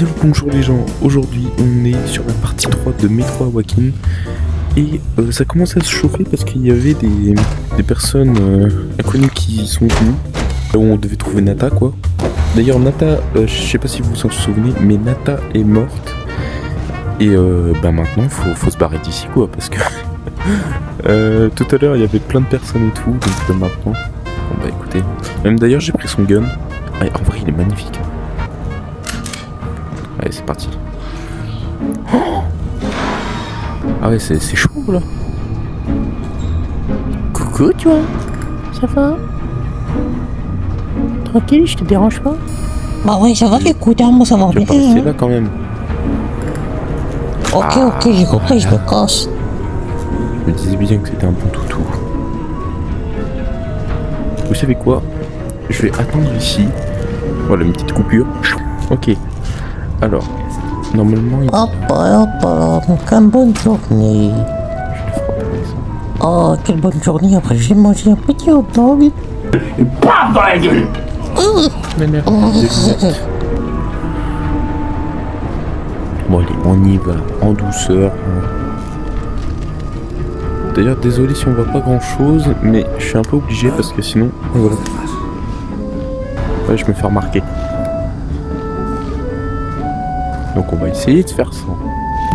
Bien le bonjour les gens, aujourd'hui on est sur la partie 3 de Metro Awakening et ça commence à se chauffer parce qu'il y avait des personnes inconnues qui sont venues, là où on devait trouver Nata quoi. D'ailleurs Nata, je sais pas si vous vous en souvenez, mais Nata est morte et maintenant faut se barrer d'ici quoi parce que tout à l'heure il y avait plein de personnes et tout, donc maintenant, bon bah écoutez, même d'ailleurs j'ai pris son gun, en vrai il est magnifique. Allez, c'est parti. Oh ah ouais, c'est chaud là. Coucou, tu vois. Ça va? Tranquille, je te dérange pas? Bah ouais, ça va, écoute, moi ça va Tu bien. vas pas rester là quand même. Ok, j'ai compris, je me casse. Je me disais bien que c'était un bon toutou. Vous savez quoi? Je vais attendre ici. Voilà, une petite coupure. Ok. Alors, normalement... Hop là, quelle bonne journée. Oh, quelle bonne journée, après j'ai mangé un petit hot dog. Et paf dans la gueule. Mais merde, bon allez, on y va, en douceur. D'ailleurs, désolé si on voit pas grand chose, mais je suis un peu obligé parce que sinon... Voilà. Ouais, je me fais remarquer. Donc on va essayer de faire ça.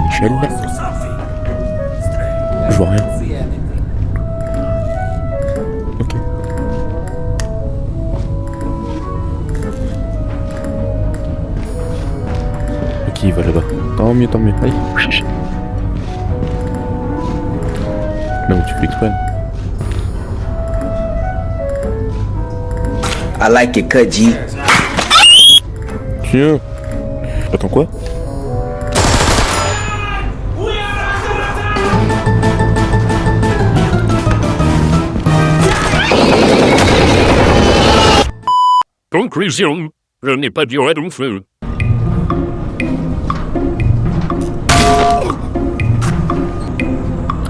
Échelle. Je vois rien. Ok. Ok, il va là-bas. Tant mieux. Allez. Non, tu fais exprès. I like it, Kaji. Tiens. Attends quoi? Conclusion, je n'ai pas duré long feu.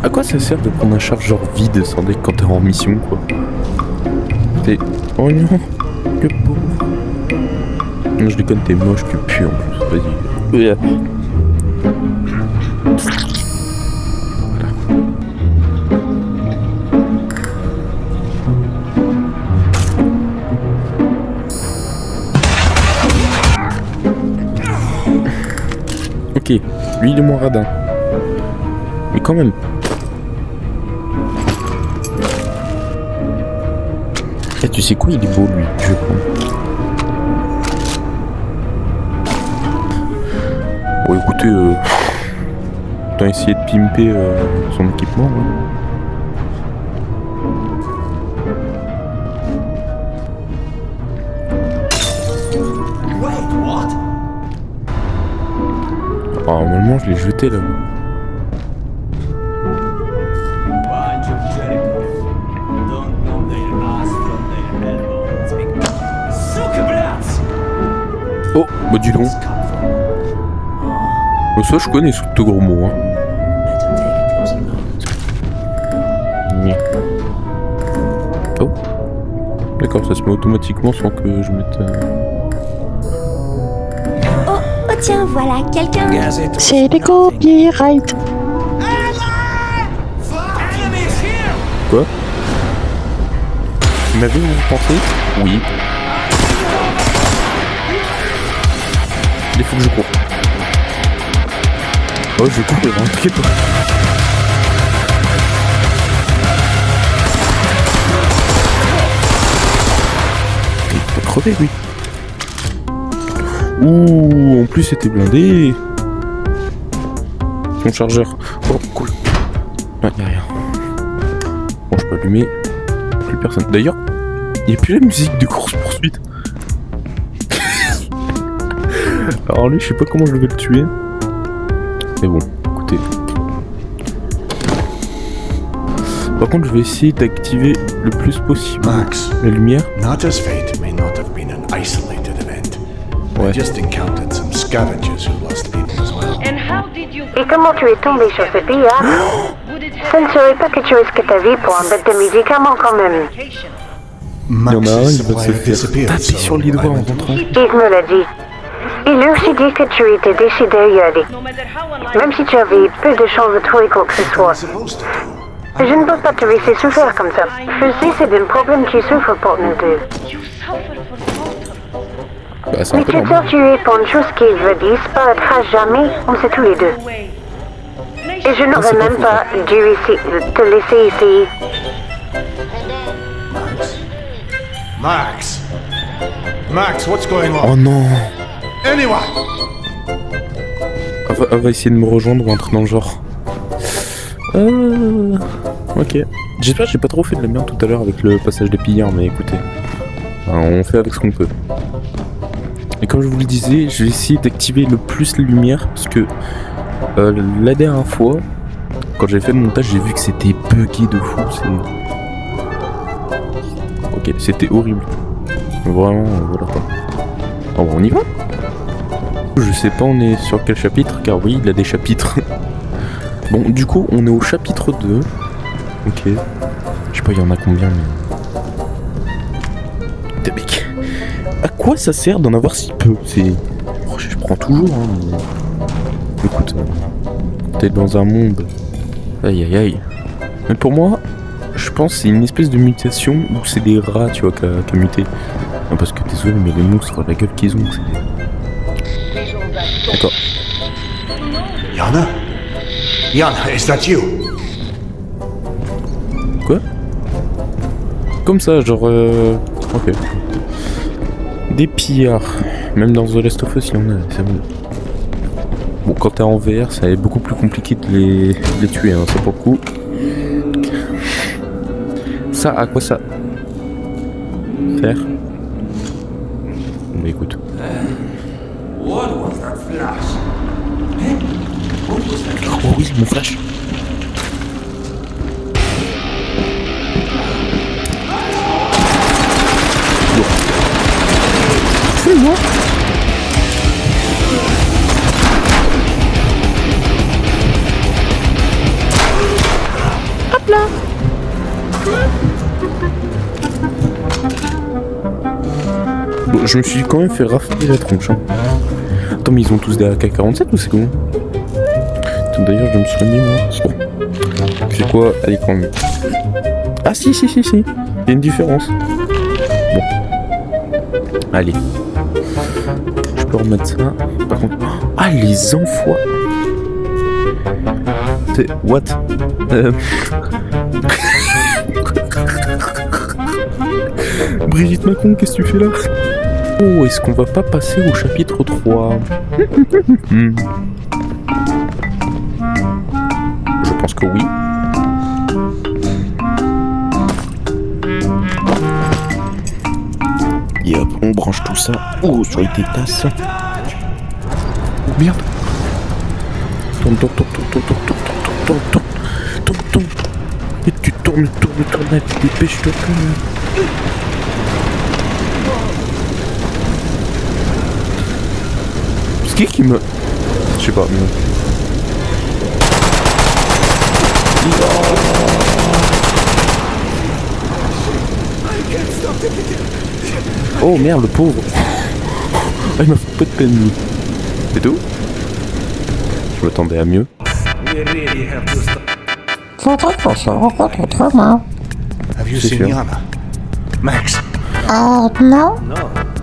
À quoi ça sert de prendre un chargeur vide sans deck quand t'es en mission quoi? T'es... Oh non, que pauvre. Non, je déconne, t'es moche, tu pues en plus, vas-y. Yeah. Voilà. Ok, lui il est moins radin. Mais quand même. Et tu sais quoi, il est beau lui, je prends. Bon écoutez, autant essayer de pimper son équipement. Ah, normalement je l'ai jeté là. Oh, bah dis donc. Ça je connais ce gros mot hein. Oh. D'accord, ça se met automatiquement sans que je mette... Oh tiens, voilà, quelqu'un. C'est des copyrights. Quoi? Vous m'avez vous pensez? Oui. Il faut que je cours. Oh, je vais couper, hein, t'inquiète pas. Il peut crever, lui. Ouh, en plus, c'était blindé. Mon chargeur. Oh, cool. Ouais, y'a rien. Bon, je peux allumer. Plus personne. D'ailleurs, il n'y a plus la musique de course-poursuite. Alors lui, je sais pas comment je vais le tuer. Mais bon, écoutez. Par contre, je vais essayer d'activer le plus possible Max, la lumière. Nata's fate may not have been an isolated event. Ouais. I just encountered some scavengers who lost people as well. Et comment tu es tombé sur ce pillard? Ce ne serait pas que tu risques ta vie pour un bête de médicaments quand même. Il y en a un, Max's il va se supplier faire disappeared, taper so sur les doigts I en went to rentrant. Yves me l'a dit. Il a aussi dit que tu étais décidé à y aller. Même si tu avais peu de chances de trouver quoi que ce soit. Supposed to. Je ne peux pas te laisser souffrir comme ça. Je sais c'est un problème qui souffre pour nous deux. Bah, c'est un Mais peu tu es normal. torturé pour une chose qui ne disparaîtra jamais, on sait tous les deux. Et je n'aurais c'est pas même faux, pas dû te laisser essayer. Max! Max, what's going on? Oh non. Anyone! Elle va essayer de me rejoindre ou un truc dans le genre. Ok. J'espère que j'ai pas trop fait de la merde tout à l'heure avec le passage des pillards, mais écoutez. On fait avec ce qu'on peut. Et comme je vous le disais, je vais essayer d'activer le plus les lumières parce que la dernière fois, quand j'ai fait le montage, j'ai vu que c'était bugué de fou. Ok, c'était horrible. Vraiment, voilà quoi. Oh, bah, on y va. Je sais pas on est sur quel chapitre, car oui, il a des chapitres. Bon, du coup, on est au chapitre 2. Ok. Je sais pas, il y en a combien, mais... Putain, mec. À quoi ça sert d'en avoir si peu? C'est... Oh, je prends toujours, hein, mais... Écoute, t'es dans un monde... Aïe, aïe, aïe. Mais pour moi, je pense que c'est une espèce de mutation où c'est des rats, tu vois, qui a muté. Non, parce que désolé, mais les monstres, la gueule qu'ils ont, c'est... D'accord. Yana? Yana, is that you? Quoi? Comme ça, genre... Ok. Des pillards. Même dans The Last of Us, il y en a, c'est bon. Bon, quand t'es en VR, ça est beaucoup plus compliqué de les tuer, hein, c'est pas le coup. Ça, à quoi ça faire? Mais écoute. Oh oui, mon flash. Fais-moi. Hop là. Bon, je me suis quand même fait rafler la tronche. Hein. Attends, mais ils ont tous des AK-47 ou c'est comment? D'ailleurs, je me suis remis moi. C'est bon. C'est quoi à l'écran? Ah si. Il y a une différence. Bon. Allez. Je peux remettre ça. Par contre... Ah, les enfois. C'est... What? Brigitte Macron, qu'est-ce que tu fais là? Oh, est-ce qu'on va pas passer au chapitre 3? Je pense que oui. Et hop, on branche tout ça. Oh, sur les tasses. Oh merde. Tourne. Et tu tournes, dépêche-toi quand même. C'est qui me... Je sais pas, mais... Oh merde, le pauvre. Ah, il m'a fait peu de peine, lui. C'est tout? Je m'attendais à mieux. Faudrait qu'on se rencontre autrement. Have you C'est seen sûr. Yana? Max? Non.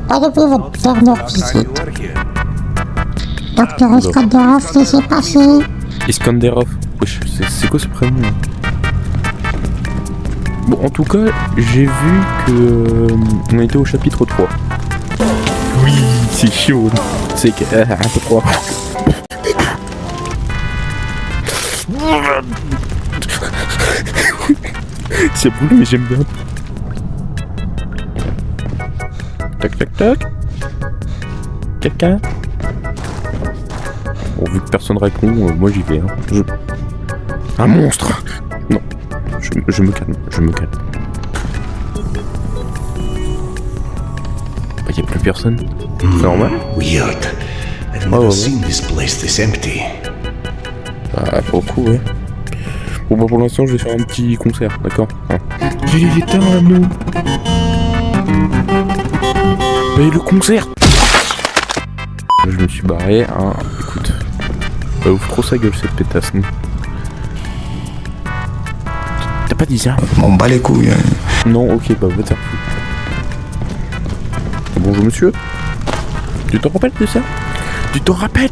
Pas depuis votre dernière visite. Docteur Iskanderov, laissez passer. Iskanderov. Wesh, c'est quoi ce prénom? Bon, en tout cas, j'ai vu que... on était au chapitre 3. Oui, c'est chaud. C'est que... un peu trop. C'est boulot, mais j'aime bien. Tac. Quelqu'un? Bon, vu que personne répond, moi j'y vais. Hein. Un monstre! Non, je me calme. Bah, y a plus personne. C'est normal? Weird. I've Oh, never ouais. seen this place this empty. Bah, pas beaucoup, ouais. Bon, bah, pour l'instant, je vais faire un petit concert, d'accord? Hein. Il est tard, nous! Mais le concert! je me suis barré, hein. Écoute, elle ouvre trop sa gueule cette pétasse, non? T'as pas dit ça? M'en bats les couilles. Hein. Non, ok, bah va te faire foutre. Bonjour monsieur. Tu t'en rappelles de ça? Tu t'en rappelles?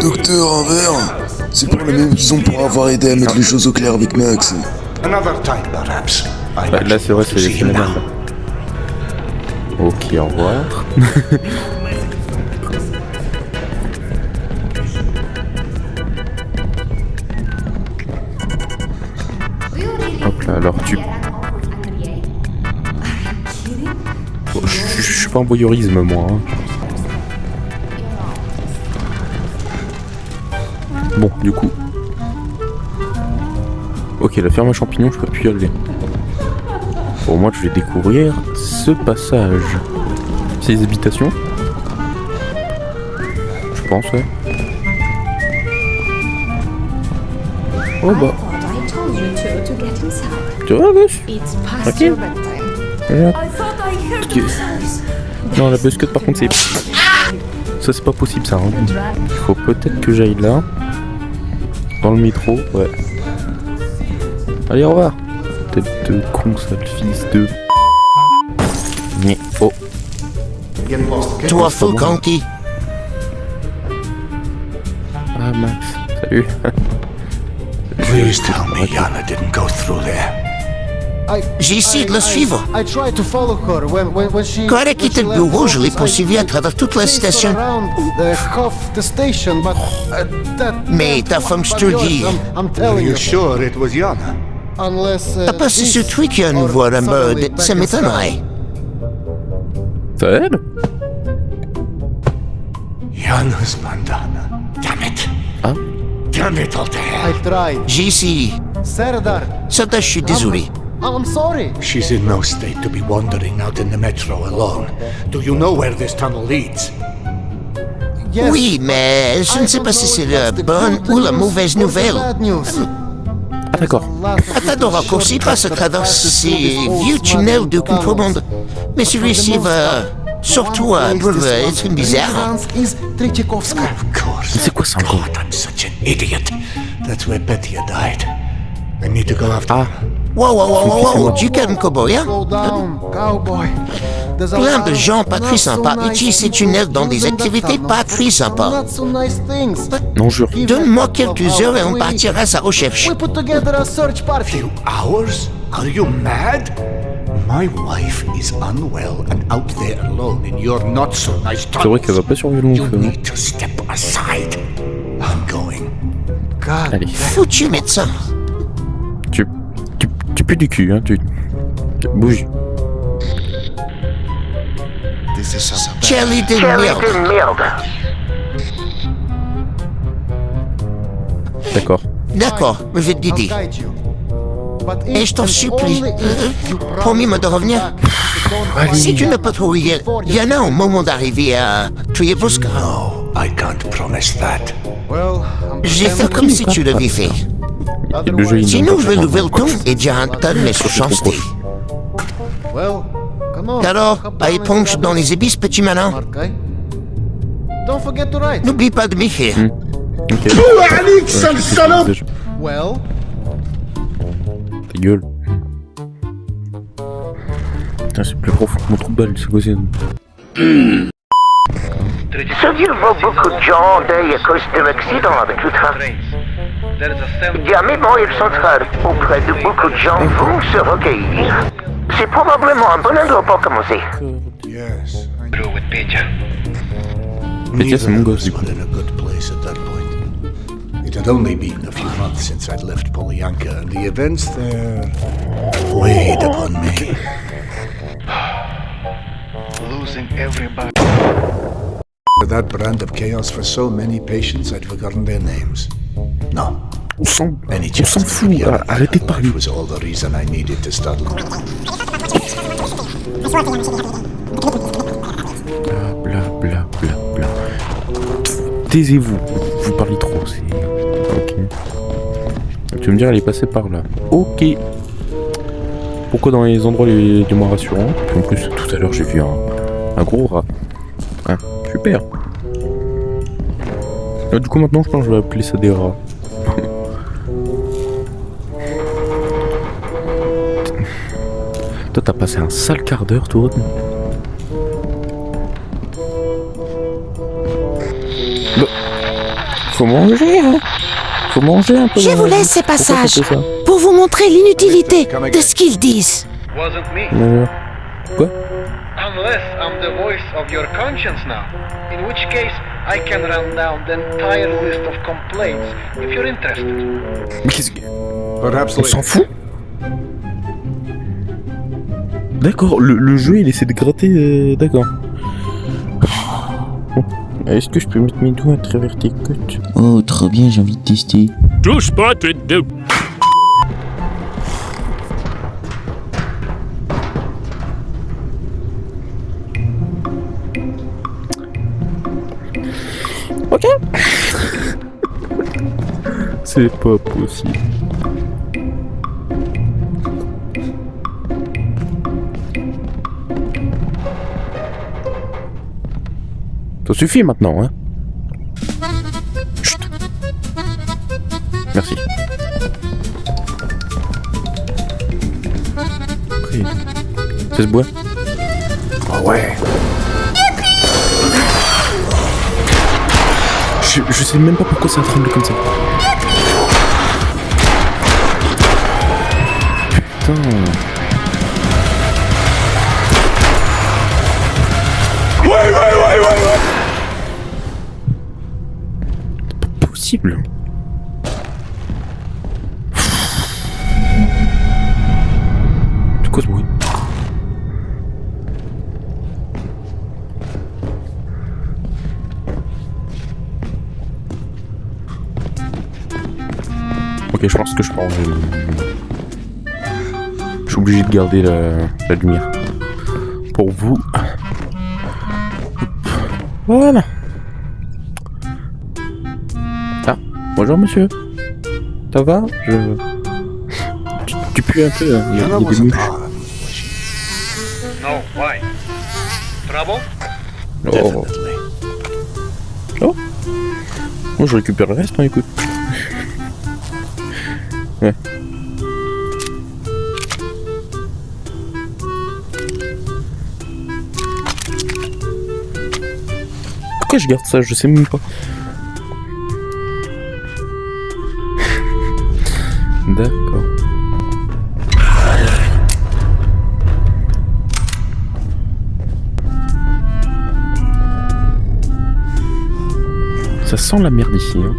Docteur, un verre. C'est pour la même raison pour avoir aidé à mettre les choses au clair avec Max. Another time, perhaps. Bah, là c'est vrai, c'est la merde. Ok, au revoir. Hop là, alors tu... Bon, je suis pas en voyeurisme moi. Hein. Bon, du coup... Ok, la ferme à champignons, je peux plus y aller. Bon, moi je vais découvrir ce passage. Ces habitations. Je pense, ouais. Oh bah. Tu vois, Bush? Ok. Non, la biscuit par contre, c'est... Ça, c'est pas possible, ça. Hein. Il faut peut-être que j'aille là. Dans le métro, ouais. Allez, au revoir. Tête de con, sale fils de... Oh. Toi, fou, Conky. Ah, Max. Salut. Please tell me Yana didn't go through there. J'ai essayé de la suivre. Quand elle a quitté le bureau, je l'ai poursuivie à travers toute la station. Mais ta femme Sturdy... Are you sure it was Yana? T'as passé ce truc à nous voir en mode, ça m'étonnerait. C'est elle? Yana's bandana. Damn it. Hein? Damn it, Altair. J'ai essayé. Sardar, je suis désolé. She's in no state to be wandering out in the metro alone. Do you know where this tunnel leads? Oui, mais je ne sais pas si c'est la bonne ou la mauvaise nouvelle. Ah d'accord. Attends de raccourci passe à travers ces vieux tunnels de contrebande. Mais celui-ci va surtout à être bizarre. Of course. C'est quoi ça encore? God, I'm such an idiot. That's where Petia died. I need to go after her. Wow, tu calmes, cowboy, hein? Plein de gens pas très sympas utilisent ces tunnels dans des activités pas très sympas. Non, jure. Donne-moi quelques heures et on partira à sa recherche. Few hours? Are you mad? My wife is unwell and out there alone in your not so nice tunnels. C'est vrai qu'elle va pas survivre You longtemps. need to step aside. I'm going. Allez. Foutu médecin. Tu pues du cul, hein, tu bouge. Charlie de merde. D'accord, je vais t'aider. Et je t'en supplie, promis-moi de revenir. Si tu n'as pas trouvé Yana au moment d'arriver à Triabuska. No, I can't promise that. J'ai fait comme si tu l'avais fait. Le jeu, il Sinon, je vais lever le ton et dire un tas de méchancetés. Alors, à éponge dans les abysses, petit malin. N'oublie pas de m'y faire. Ok. Ta gueule. Putain, c'est plus profond que mon trou de balle, c'est quoi ça? Ce vieux voit beaucoup de gens en deuil à cause de l'accident avec le train. Diamant et le central, auprès de beaucoup de gens, vont se recueillir. C'est probablement un bon endroit pour commencer. Yes. Petia, c'est mon gosse, du coup. In a good place at that point. It had only been a few months since I'd left Polyanka, and the events there weighed upon me. Losing everybody. That brand of chaos for so many patients, I'd forgotten their names. No. On s'en Any chance fout, arrêtez de parler. was all the reason I needed to start looking. Bla. Taisez-vous, vous parlez trop, c'est... Ok. Tu veux me dire, elle est passée par là. Ok. pourquoi dans les endroits les moins rassurants. En plus, tout à l'heure, j'ai vu un gros rat. Ah, super. Ah, du coup, maintenant, je pense que je vais appeler ça des rats. Toi, t'as passé un sale quart d'heure, toi. Bah, faut manger, hein. Faut manger un peu. Je vous laisse ces passages pour vous montrer l'inutilité de ce qu'ils disent. Wasn't me. Quoi? Unless I'm the voice of your conscience now. In which case, I can run down the entire list of complaints if you're interested. Mais qu'est-ce que... On s'en fout? D'accord, le jeu il essaie de gratter, d'accord. Est-ce que je peux mettre mes doigts à travers tes côtes? Oh, trop bien, j'ai envie de tester. Two spotted the... Ok. C'est pas possible. Ça suffit maintenant, hein. Chut. Merci. Ok. Ça se boit? Ah ouais. Je sais même pas pourquoi ça tremble comme ça. Putain. Ouais. C'est pas possible. C'est quoi ce bruit? Ok, je pense que je prends. Je suis obligé de garder la lumière. Pour vous. Voilà. Ah, bonjour monsieur. Ça va? Tu pues un peu, hein. Il y a des mouches. No, why? Trouble? Oh. Oh. Moi je récupère le reste, hein, écoute. Ouais. Pourquoi je garde ça? Je sais même pas. D'accord. Ça sent la merde ici, hein.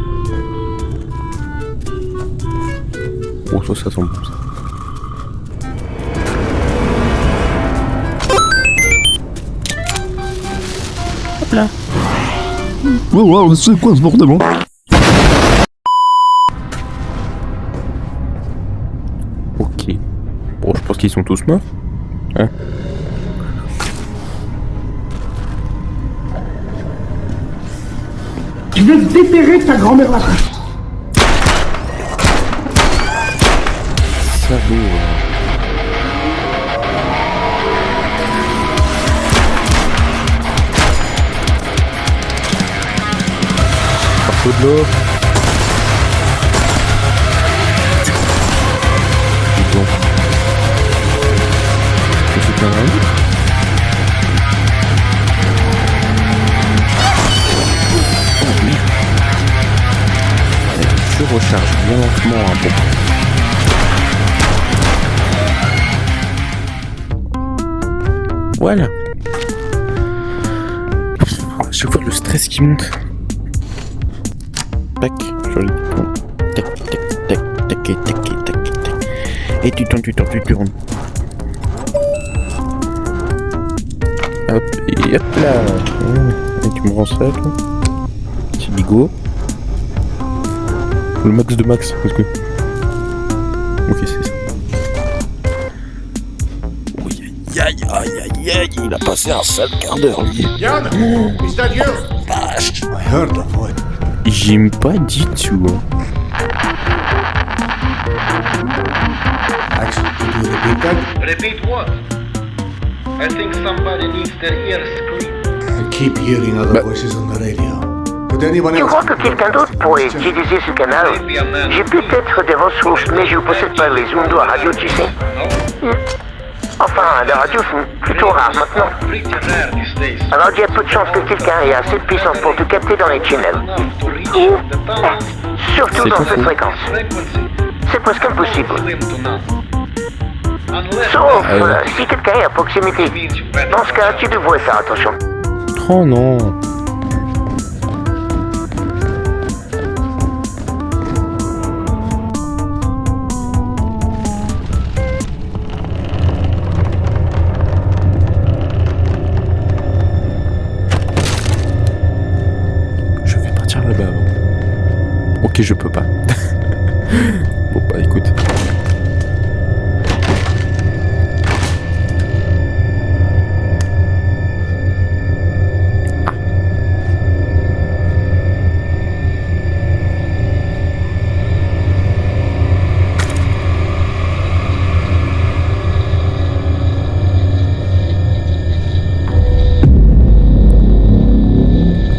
Oh, ça sent bon, ça. Hop là. Wow, c'est quoi ce bordel, hein? Ok. Bon, je pense qu'ils sont tous morts. Hein? Je vais déterrer ta grand-mère là. Salaud. Partout de l'eau. Dis donc. Je suis plein d'un autre. Oh merde. Je recharge bien lentement un peu. Voilà. Je vois le stress qui monte. Tac, joli. Tac, tac, tac, tac, tac, tac, tac, tac. Et tu tournes. Hop, et hop là. Et tu me rends ça, toi. C'est bigot. Le max de max, parce que... Ok, c'est ça. Aïe, il a passé un sale quart d'heure, lui. Jan, is that you? Vache. I heard a voice. J'aime pas du tout. Max, could you repeat that? Repeat what? I think somebody needs their ears cleaned. I keep hearing other voices on the radio. Could anyone Tu else... crois que quelqu'un d'autre pourrait utiliser ce canal? J'ai peut-être des ressources, mais je ne possède pas les ondes à radio, tu sais. Enfin, la radio, c'est plutôt rare maintenant. Pretty rare these days. Alors il y a peu de chances que quelqu'un ait assez de puissance pour te capter dans les channels. Enough to reach the tunnels. Surtout C'est dans pas cette faux. fréquence. Frequency C'est presque impossible. slim to none. Unless Sauf Ah ouais. si quelqu'un est à proximité. means you better. Dans ce cas, tu devrais faire attention. Oh non. Je vais partir là-bas avant. Ok, je peux pas. Bon bah écoute.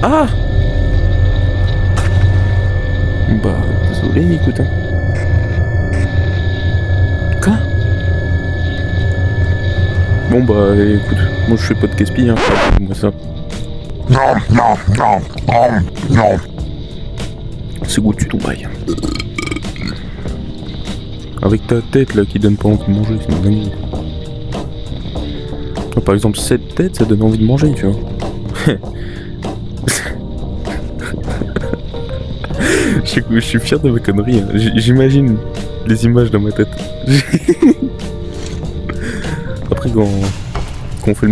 Ah! Bah, désolé, écoute. Hein. Quoi? Bon, bah, écoute, moi je fais pas de gaspille, hein. Moi ça. Non. C'est où tu tombes. Avec ta tête là qui donne pas envie de manger, c'est une dinguerie. Par exemple, cette tête, ça donne envie de manger, tu vois. Je suis fier de ma connerie. Hein. J'imagine les images dans ma tête. Après, quand on fait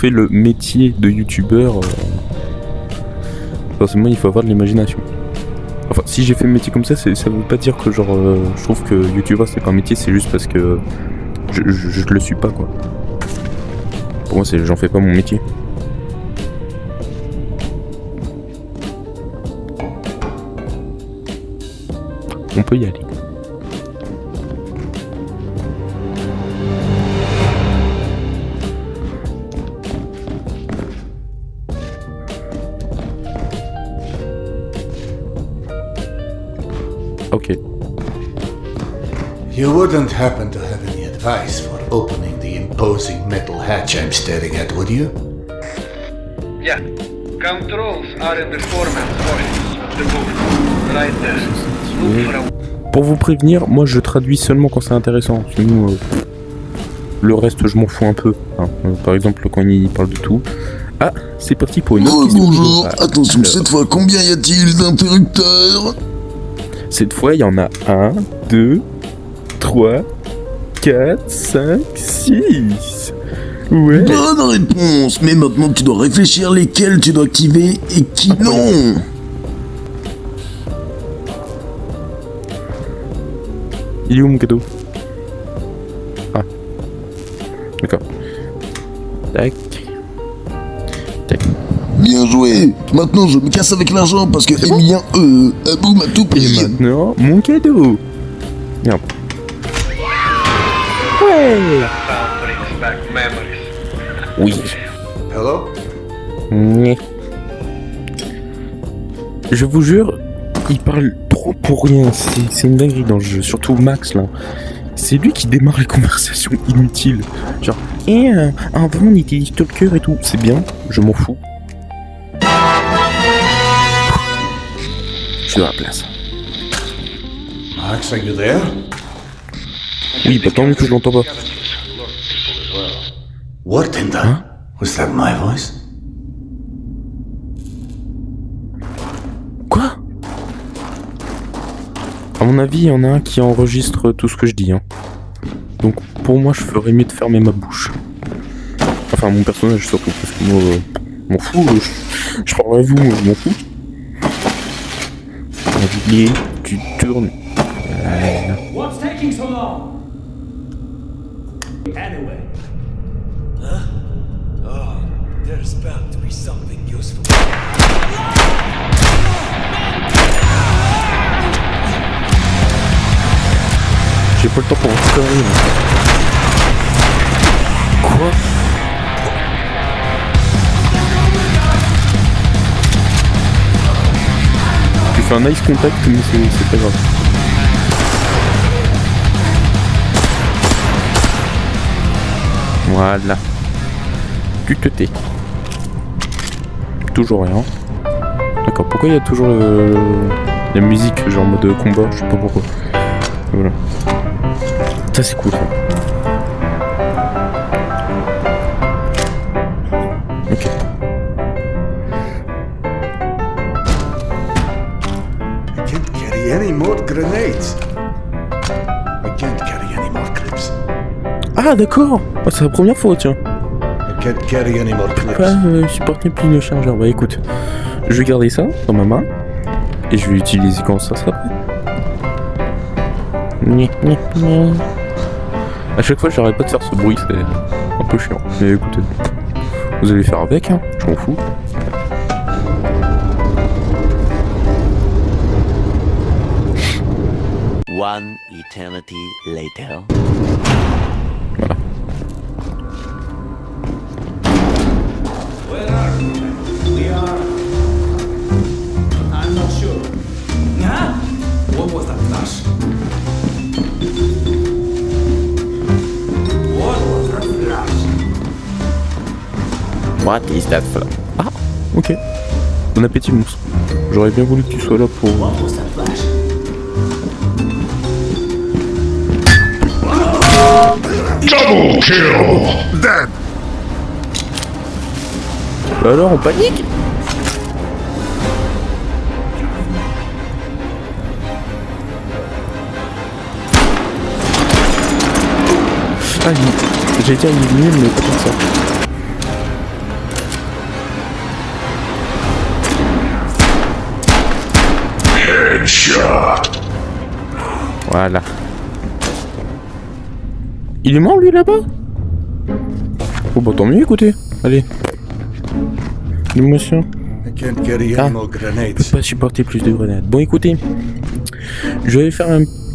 le métier, de youtubeur, forcément, il faut avoir de l'imagination. Enfin, si j'ai fait le métier comme ça, ça veut pas dire que genre, je trouve que youtubeur c'est pas un métier, c'est juste parce que je le suis pas, quoi. Pour moi, j'en fais pas mon métier. On peut y aller. Ok. You wouldn't happen to have any advice for opening the imposing metal hatch I'm staring at, would you? Yeah. Controls are in the foreman's office of the booth. Right there. Look for a... Pour vous prévenir, moi je traduis seulement quand c'est intéressant. Sinon, le reste je m'en fous un peu. Hein. Par exemple quand il parle de tout. Ah, c'est parti pour une autre question. Bonjour, attention, cette fois, combien y a-t-il d'interrupteurs? Cette fois, il y en a 1, 2, 3, 4, 5, 6. Ouais. Bonne réponse, mais maintenant tu dois réfléchir lesquels tu dois activer et qui non. Il est où mon cadeau? Ah. D'accord. Tac. Tac. Bien joué. Maintenant je me casse avec l'argent parce que Emilien, Abou m'a tout Et payé. maintenant, mon cadeau. Merde. Ouais. Sound brings back memories. Oui. Hello? Nyeh. Je vous jure, il parle trop pour rien. C'est une dinguerie dans le jeu. Surtout Max là. C'est lui qui démarre les conversations inutiles. Genre, avant on utilise Stalker et tout. C'est bien, je m'en fous. Je suis à la place. Max, are you there? Oui, pas tant mieux que je l'entends pas. What in the... Hein? Was that my voice? Quoi? À mon avis, il y en a un qui enregistre tout ce que je dis. Hein. Donc pour moi, je ferais mieux de fermer ma bouche. Enfin, mon personnage surtout, parce que moi, m'en fous. Je parlerai à vous, moi, je m'en fous. Naviger, tu tournes. What's taking so long? Anyway. Oh, there's bound to be something useful. j'ai pas le temps pour vous conneries. Quoi? Tu fais un nice contact, mais c'est pas grave. Voilà. Tu te tais. Toujours rien. D'accord, pourquoi il y a toujours la musique genre en mode combat? Je sais pas pourquoi. Voilà. Ça c'est cool. Ok. I can't carry any more grenades. I can't carry any more clips. Ah d'accord. Oh, c'est la première fois tiens. I can't carry any more clips. Pas supporter plus de chargeur. Bah écoute, je vais garder ça dans ma main et je vais l'utiliser quand ça sera prêt. À chaque fois j'arrête pas de faire ce bruit, c'est un peu chiant. Mais écoutez, vous allez faire avec, hein, je m'en fous. One eternity later. Voilà. Where are we? We are... I'm not sure. Huh? What was that flash? What was that flash? What is that flash? Ah, ok. Bon appétit monstre. J'aurais bien voulu que tu sois là pour... What was that flash? Double kill! Dead! Bah alors on panique? Ah, j'ai dit il est nul, mais pas comme ça. Headshot! Voilà. Il est mort lui là-bas? Oh bah tant mieux écoutez. Allez. Dis-moi ça. I can't carry any more Je grenades. peux pas supporter plus de grenades. Bon écoutez. Je vais faire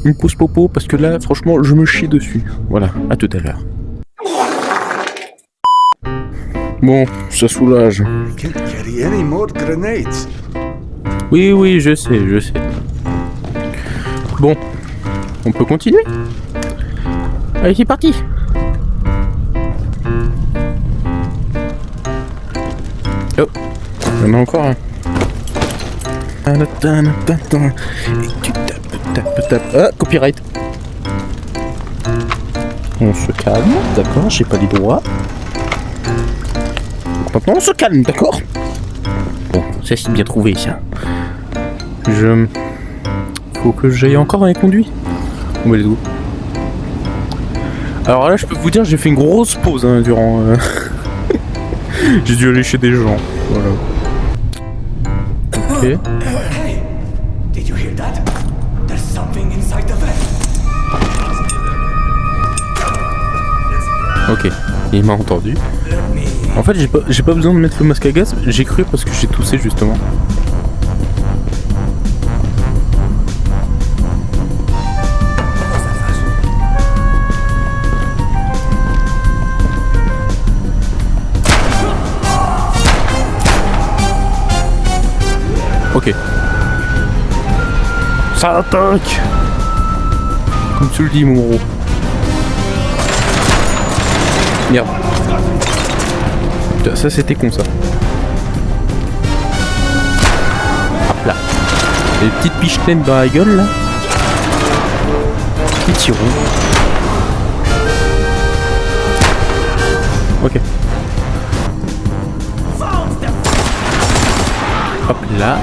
une pause popo parce que là franchement je me chie dessus. Voilà, à tout à l'heure. Bon, ça soulage. I can't carry any more grenades. Oui, je sais. Bon, on peut continuer? Allez, c'est parti! Oh, il y en a encore un. Et tu tapes. Ah, copyright! On se calme, d'accord, j'ai pas les droits. Donc maintenant on se calme, d'accord? Bon, ça c'est bien trouvé ça. Faut que j'aille encore un conduit. On va les où? Alors là je peux vous dire j'ai fait une grosse pause hein, durant... J'ai dû aller chez des gens. Voilà. Ok. Hey! Did you hear that? There's something inside the vent. Ok. Il m'a entendu. En fait j'ai pas besoin de mettre le masque à gaz. J'ai cru parce que j'ai toussé justement. Ok. Ça attaque. Comme tu le dis mon gros. Merde. Putain, ça c'était con ça. Hop là. Les petites pichenettes dans la gueule là. Petit tiron. Ok. Hop là.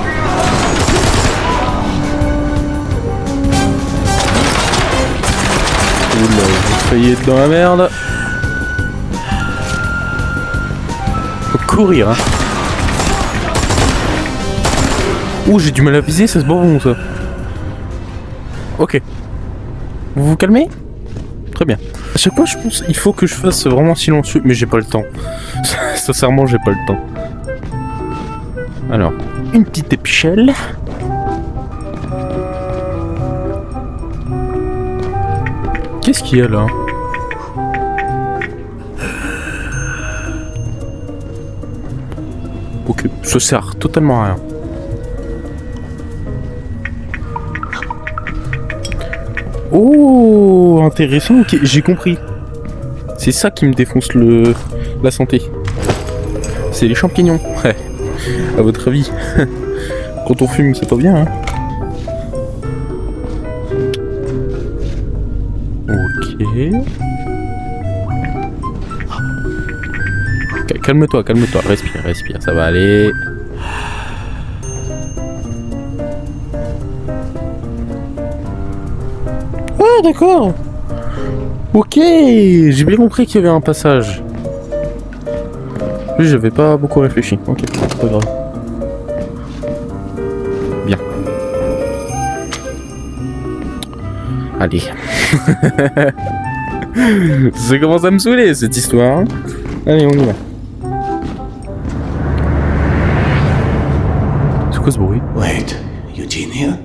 Oula, j'ai failli être dans la merde. Faut courir hein. Ouh, j'ai du mal à viser, ça se bat bon ça. Ok. Vous vous calmez? Très bien. À chaque fois je pense il faut que je fasse vraiment silencieux, mais j'ai pas le temps. Sincèrement j'ai pas le temps. Alors, une petite épichelle. Qu'est-ce qu'il y a là? Ok, ça sert totalement à rien. Oh, intéressant, ok, j'ai compris. C'est ça qui me défonce la santé. C'est les champignons. Ouais. À votre avis, quand on fume, c'est pas bien, hein? Ok. Calme-toi, calme-toi, respire, respire, ça va aller. Ah d'accord. Ok, j'ai bien compris qu'il y avait un passage. J'avais pas beaucoup réfléchi. Ok, c'est pas grave. Bien. Allez. Ça commence à me saouler cette histoire. Hein. Allez, on y va. C'est quoi ce bruit? Wait, Eugene here?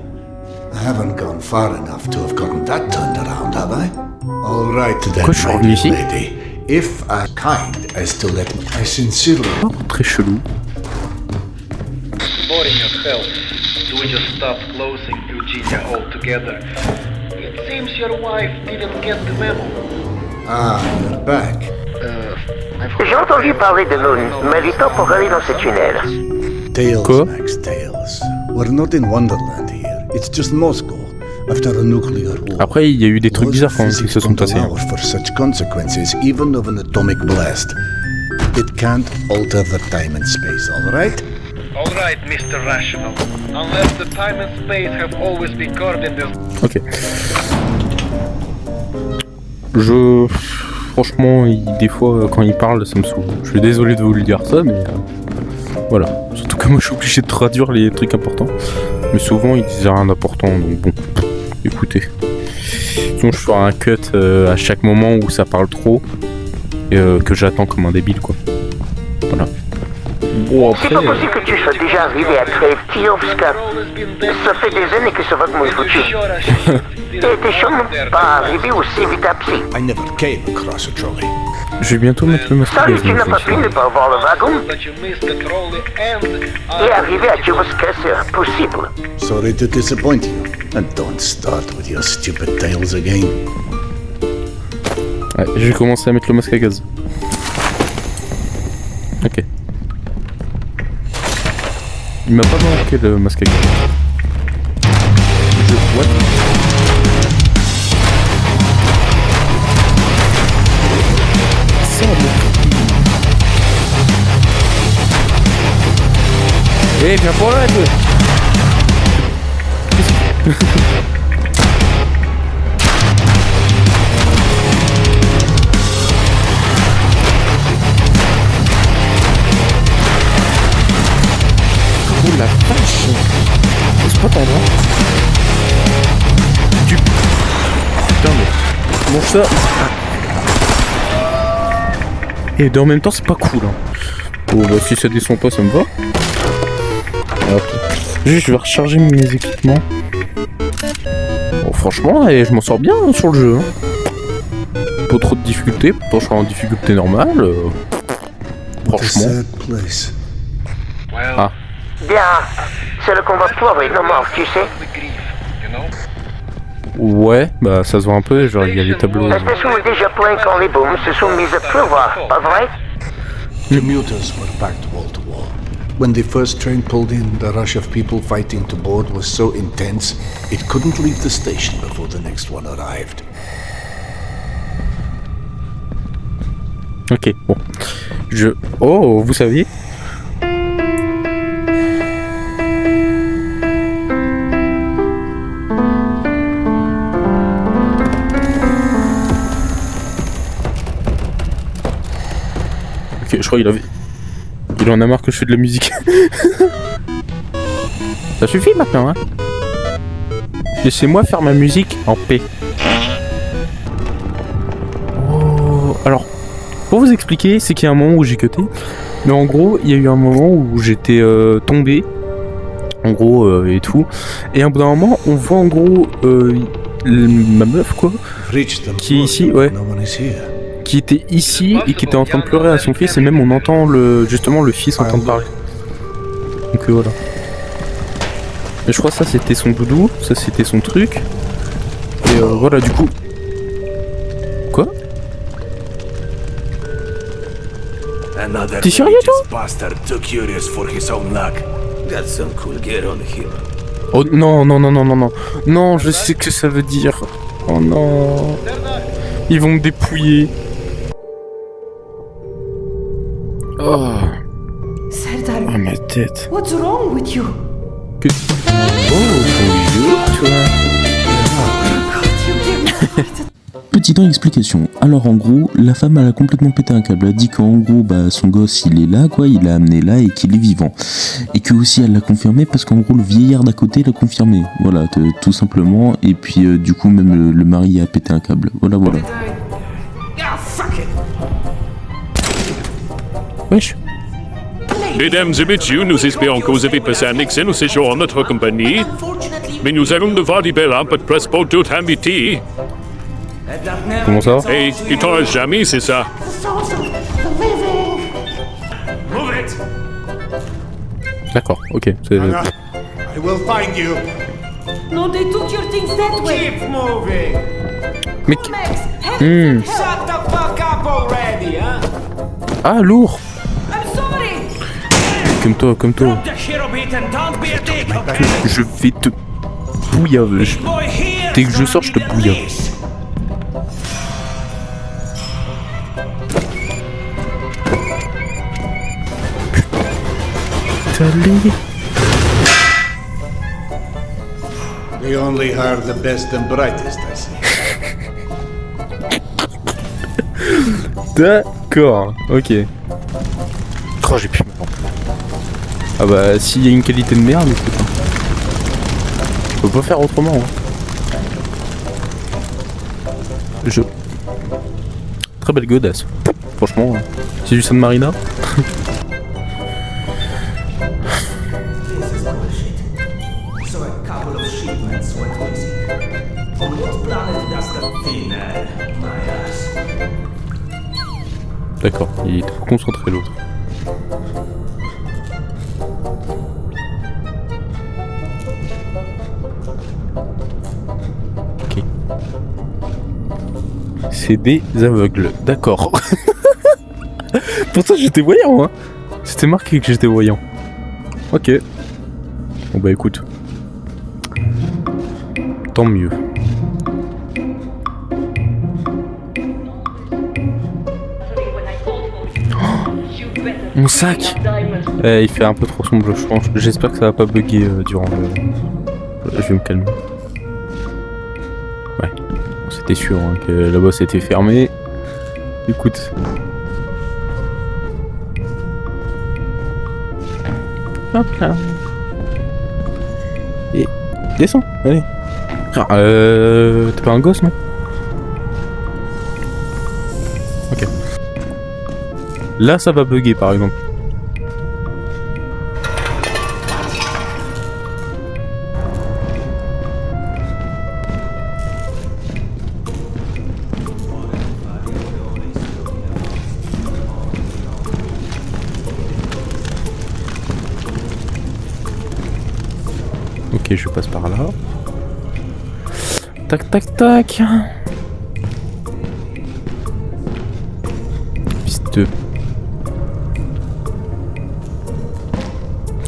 I haven't gone far enough to have gotten that turned around, have I? All right then, my dear lady. If as kind as to let me, I sincerely. Oh, très chelou. Boring as hell. Do we just stop closing Eugenia altogether? It seems your wife didn't get the memo. Ah, you're back. J'ai entendu parler de nos méritants pour aller dans ce tunnel. Tales, Max, tales. We're not in Wonderland here. It's just Moscow. After a nuclear war. Après, il y a eu des trucs bizarres quand même qui se sont passés. For such consequences, even of an atomic blast, it can't alter the time and space. All right? All right, Mr. Rational. Unless the time and space have always been coordinated. Ok. Franchement, des fois, quand il parle, ça me saoule. Je suis désolé de vous le dire ça, mais voilà. Surtout que moi, je suis obligé de traduire les trucs importants. Mais souvent, ils disent rien d'important, donc bon. Écoutez. Sinon, je ferai un cut à chaque moment où ça parle trop et que j'attends comme un débile, quoi. Voilà. Bon, après. C'est pas possible que tu sois déjà arrivé à Krevkiovska. Ça fait des années que ça va te mouiller foutu. Et t'es sûrement pas arrivé aussi vite à pied. I never came across a trolley. Je vais bientôt mettre le masque. Salut, tu n'as pas pu ne pas voir le wagon. Et arriver à Kioska, c'est impossible. Sorry to disappoint you. And don't start with your stupid tales again. Ouais, je vais commencer à mettre le masque à gaz. Ok. Il m'a pas manqué le masque à gaz. What? Eh, viens pour là, toi. Oh la vache. C'est pas ton nom. Putain mais... Mange ça. Et en même temps c'est pas cool hein. Bon bah si ça descend pas ça me va. Hop. Juste je vais recharger mes équipements. Bon franchement je m'en sors bien sur le jeu hein. Pas trop de difficultés, pourtant je suis en difficulté normale. Franchement. Ah. Bien, c'est le combat pour et non mort, tu sais. Ouais, bah ça se voit un peu, genre il y a les tableaux. La station est déjà pleine quand les bombes se sont mises à pleuvoir, pas vrai? Commuters were packed wall to wall. When the first train pulled in, the rush of people fighting to board was so intense, it couldn't leave the station before the next one arrived. Ok, bon. Oh, vous saviez? Ok, je crois qu'il en a marre que je fais de la musique. Ça suffit maintenant, hein? Laissez-moi faire ma musique en paix. Oh, alors, pour vous expliquer, c'est qu'il y a un moment où j'ai cuté. Mais en gros, il y a eu un moment où j'étais tombé. En gros, et tout. Et à un bout d'un moment, on voit en gros ma meuf quoi, qui est ici, ouais, qui était ici et qui était en train de pleurer à son fils et même on entend justement le fils en train de parler. Donc voilà. Et je crois que ça c'était son doudou, ça c'était son truc. Et voilà du coup. Quoi? T'es sérieux toi? Oh non non non non non non. Non, je sais que ça veut dire. Oh non. Ils vont me dépouiller. Oh. Serdar. Oh ma tête. What's wrong with you? Que... Oh bonjour toi. Petite explication. Alors en gros, la femme elle a complètement pété un câble. Elle a dit qu'en gros, bah son gosse il est là quoi, il l'a amené là et qu'il est vivant. Et que aussi elle l'a confirmé parce qu'en gros le vieillard d'à côté l'a confirmé. Voilà, tout simplement. Et puis du coup même le mari a pété un câble. Voilà voilà. Wesh. Mesdames et messieurs, nous espérons que vous avez passé un excellent séjour en notre compagnie. Mais nous allons devoir libérer un peu de place pour tout invité. Comment ça? Et il t'en reste jamais, c'est ça? D'accord, ok. I will find you. No, they took your things that way. Keep moving. Mais... Shut the fuck up already, huh? Ah, lourd. I'm sorry. Comme toi. Drop the shit a bit and don't be a dick, okay? Je vais te bouillave. Dès que je sors, je te bouillave. Allez. They only hire the best and brightest, I see. D'accord, ok. Oh, j'ai plus maintenant. Ah bah, s'il y a une qualité de merde, écoute. On peut pas faire autrement. Hein. Très belle godasse. Franchement, c'est du San Marina. D'accord, il est trop concentré l'autre. Ok. C'est des aveugles, d'accord. Pourtant j'étais voyant, hein. C'était marqué que j'étais voyant. Ok. Bon bah écoute. Tant mieux. Mon sac! Il fait un peu trop sombre, je pense. J'espère que ça va pas bugger durant le... Je vais me calmer. Ouais. C'était sûr hein, que la bosse était fermée. Écoute. Hop là. Et descends, allez. Ah, t'es pas un gosse, non? Ok. Là, ça va bugger, par exemple. Ok, je passe par là. Tac, tac, tac. Piste 2.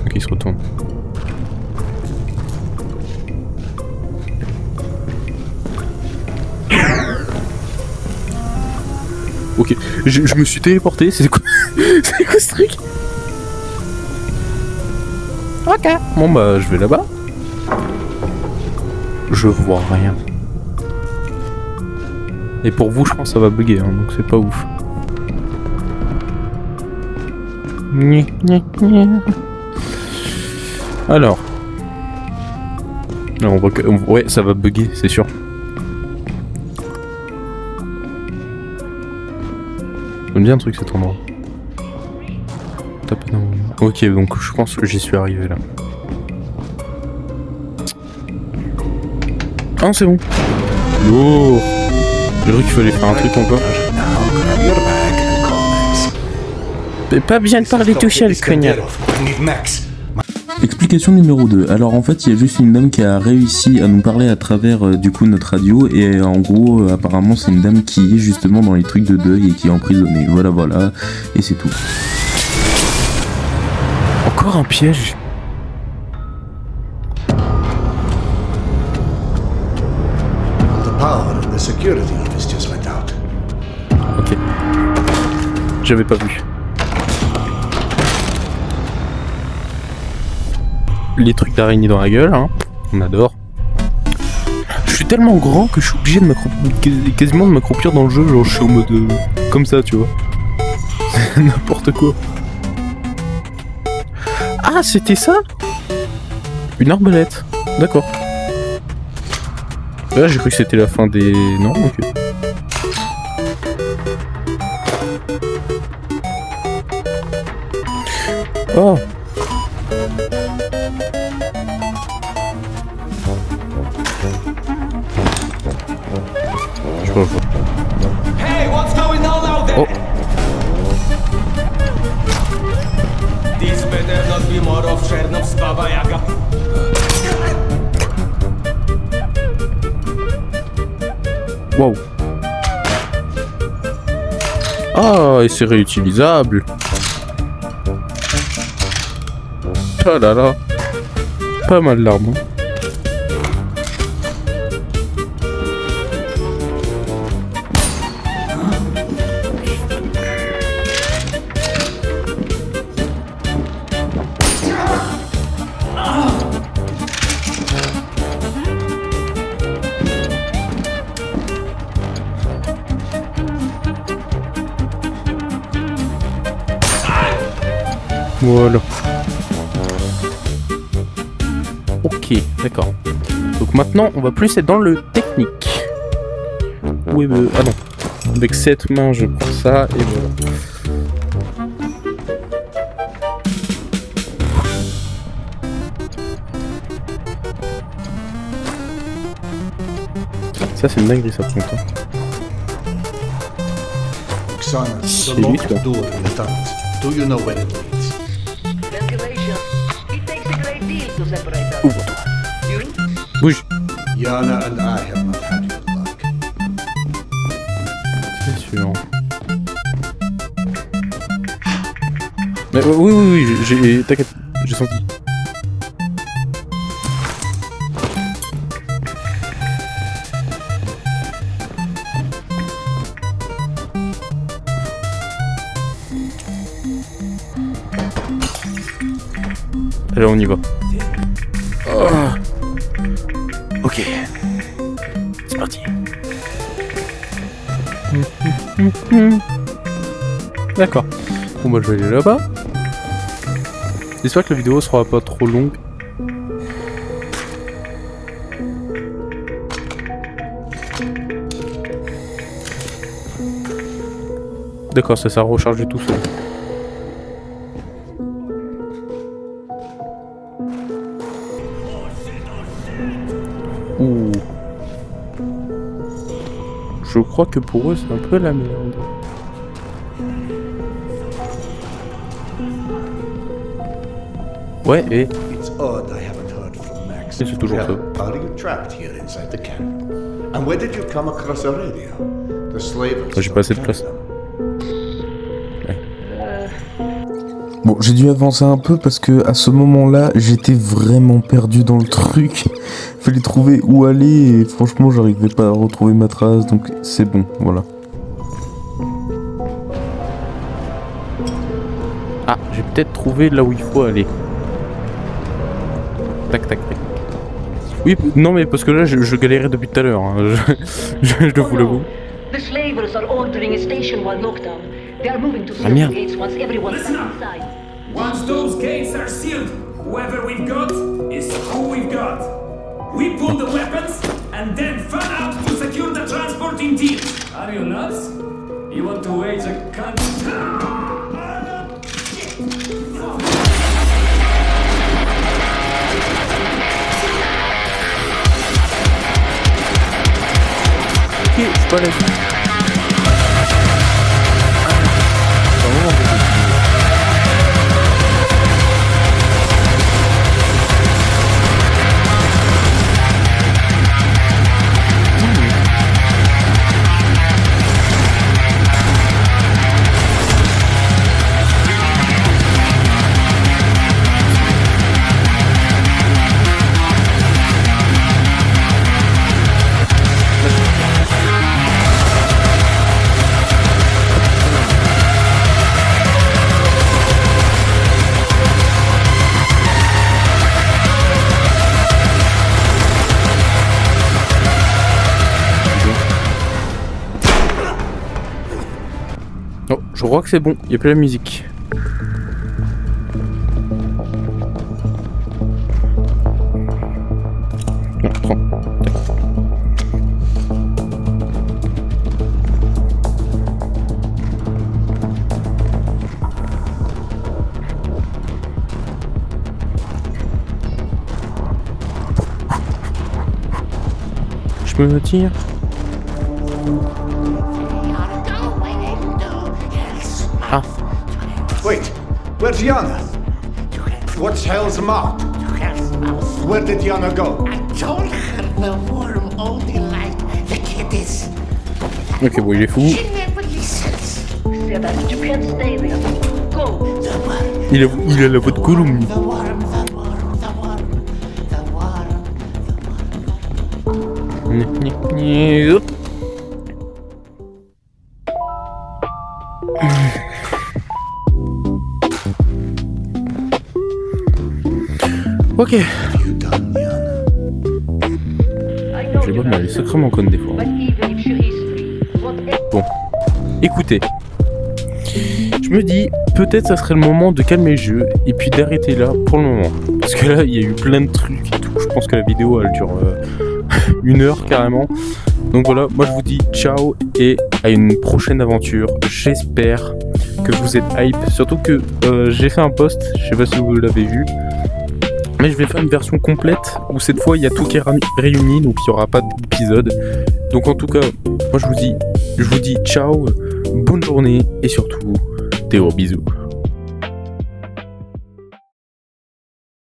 Ok, il se retourne. Ok, je me suis téléporté, c'est quoi? C'est quoi ce truc? Ok. Bon bah, je vais là-bas. Je vois rien. Et pour vous, je pense que ça va bugger, hein, donc c'est pas ouf. Alors. Non, on voit que... Ouais, ça va bugger, c'est sûr. J'aime bien un truc cet endroit. Ok, donc je pense que j'y suis arrivé là. Ah, c'est bon. lourd. J'ai cru qu'il fallait faire un truc encore. Mais pas bien de parler tout seul, connard. Explication numéro 2. Alors en fait, il y a juste une dame qui a réussi à nous parler à travers du coup notre radio et en gros, apparemment, c'est une dame qui est justement dans les trucs de deuil et qui est emprisonnée. Voilà, et c'est tout. Encore un piège. Ok. J'avais pas vu. Les trucs d'araignée dans la gueule, hein. On adore. Je suis tellement grand que je suis obligé de quasiment de m'accroupir dans le jeu, genre je suis au mode comme ça, tu vois. C'est n'importe quoi. Ah, c'était ça? Une arbalète. D'accord. Là, j'ai cru que c'était la fin des... Non, ok. Oh. Je revois. Hey, what's going on out there? Oh. This better not be more of Chernob's Baba Yaga. Wow. Ah, et c'est réutilisable. Ah là là. Pas mal d'armes. Voilà. Ok, d'accord. Donc maintenant, on va plus être dans le technique. Oui, ah non. Avec cette main, je prends ça et voilà. Ça, c'est une dinguerie, ça prend temps. C'est lui, toi. Do you know where it leads? Ouvre-toi. Bouge. Yana and I have not had your luck. C'est sûr. Mais, oui, j'ai... T'inquiète, j'ai senti. Allez, on y va. Oh. Ok. C'est parti. D'accord. Bon bah je vais aller là-bas. J'espère que la vidéo sera pas trop longue. D'accord, ça a rechargé tout seul. Ouh. Je crois que pour eux c'est un peu la merde. Ouais, et... It's odd I haven't heard from Max. Et c'est toujours ça. How are you trapped here inside the camp? And where did you come across a radio? The slavers. J'ai pas assez de place. Ouais. Bon, j'ai dû avancer un peu parce que à ce moment-là, j'étais vraiment perdu dans le truc. Fallait trouver où aller et franchement, j'arrivais pas à retrouver ma trace, donc c'est bon, voilà. Ah, j'ai peut-être trouvé là où il faut aller. Tac, tac, tac. Oui, non mais parce que là, je galérais depuis tout à l'heure. Hein. Je vous l'avoue. The slavers are ordering a station while lockdown. They are moving to seal the gates once everyone's inside. Once those gates are sealed, whoever we've got is who we've got. We pull the weapons and then fan out to secure the transporting team. Are you nuts? You want to wage a c'est pas la vie. Oh, je crois que c'est bon, il n'y a plus la musique. Non, prends. Je me tire. Ah. Wait, where's Yana? What the hell's the matter? Where did Yana go? I told her the worm only liked the kitties. Ok, bon, il est fou. She never listens. Said that you can't stay there. Go. Il a la voix de Gollum. Ok. J'ai pas mal, sacrément conne des fois. Bon, écoutez. Je me dis, peut-être ça serait le moment de calmer le jeu et puis d'arrêter là pour le moment. Parce que là, il y a eu plein de trucs et tout. Je pense que la vidéo, elle dure 1 heure carrément. Donc voilà, moi je vous dis ciao et à une prochaine aventure. J'espère que vous êtes hype. Surtout que j'ai fait un post, je sais pas si vous l'avez vu. Mais je vais faire une version complète où cette fois il y a tout qui est réuni, donc il n'y aura pas d'épisode. Donc en tout cas, moi je vous dis ciao, bonne journée et surtout des gros bisous.